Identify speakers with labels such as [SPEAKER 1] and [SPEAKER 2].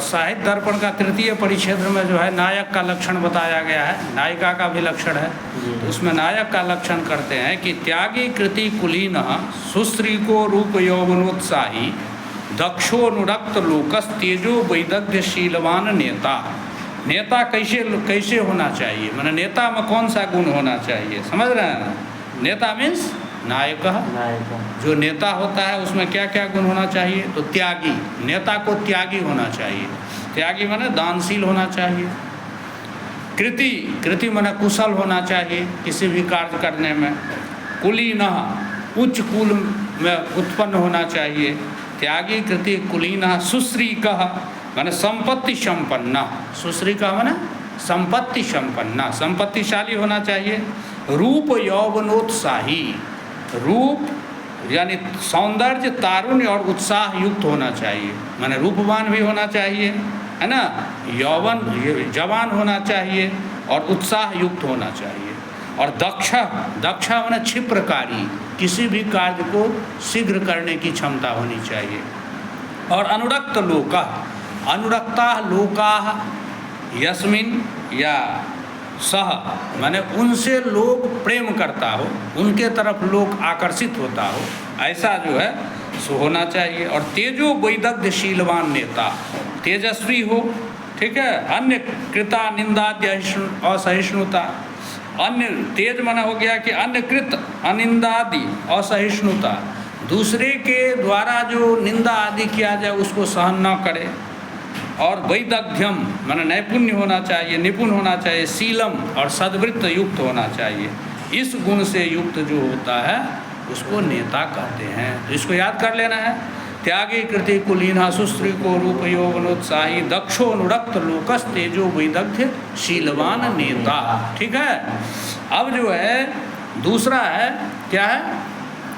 [SPEAKER 1] साहित्य दर्पण का तृतीय परिच्छेद में जो है नायक का लक्षण बताया गया है, नायिका का भी लक्षण है। तो उसमें नायक का लक्षण करते हैं कि त्यागी कृति कुलीन सुश्रीको रूप यौवनोत्साही दक्षोनुरक्त लोकस तेजो वैदग्ध्य शीलवान नेता। नेता कैसे होना चाहिए, माने नेता में कौन सा गुण होना चाहिए, समझ रहे हैं ना? नेता मीन्स नायक। जो नेता होता है उसमें क्या क्या गुण होना चाहिए? तो त्यागी, नेता को त्यागी होना चाहिए। त्यागी माने दानशील होना चाहिए। कृति माने कुशल होना चाहिए किसी भी कार्य करने में। कुलीन, उच्च कुल में उत्पन्न होना चाहिए। त्यागी कृति कुलीन। सुश्रीकः माने संपत्ति संपन्न। सुश्रीकः माने संपत्ति संपन्न, संपत्तिशाली होना चाहिए। रूप यौवनोत्साही, रूप यानी सौंदर्य, तारुण्य और उत्साह युक्त होना चाहिए, माने रूपवान भी होना चाहिए, है ना? यौवन जवान होना चाहिए और उत्साह युक्त होना चाहिए। और दक्ष माने क्षिप्रकारी, किसी भी कार्य को शीघ्र करने की क्षमता होनी चाहिए। और अनुरक्त लोका, अनुरक्ता लोका यस्मिन या सह माने उनसे लोग प्रेम करता हो, उनके तरफ लोग आकर्षित होता हो, ऐसा जो है सो होना चाहिए। और तेजो वैदग्ध्य शीलवान नेता, तेजस्वी हो, ठीक है। अन्य कृता निंदाद्य असहिष्णुता, अन्य तेज माना हो गया कि अन्य कृत अनिंदादि असहिष्णुता, दूसरे के द्वारा जो निंदा आदि किया जाए उसको सहन न करे। और वैदग्ध्यम माने नैपुण्य होना चाहिए, निपुण होना चाहिए। शीलम और सद्वृत्त युक्त होना चाहिए। इस गुण से युक्त जो होता है उसको नेता कहते हैं। तो इसको याद कर लेना है। त्यागी कृति कुलीना सुश्रीको रूप यौवनोत्साही दक्षोनुरक्त लोकस तेजो वैदग्ध्य शीलवान नेता, ठीक है। अब जो है दूसरा है क्या है?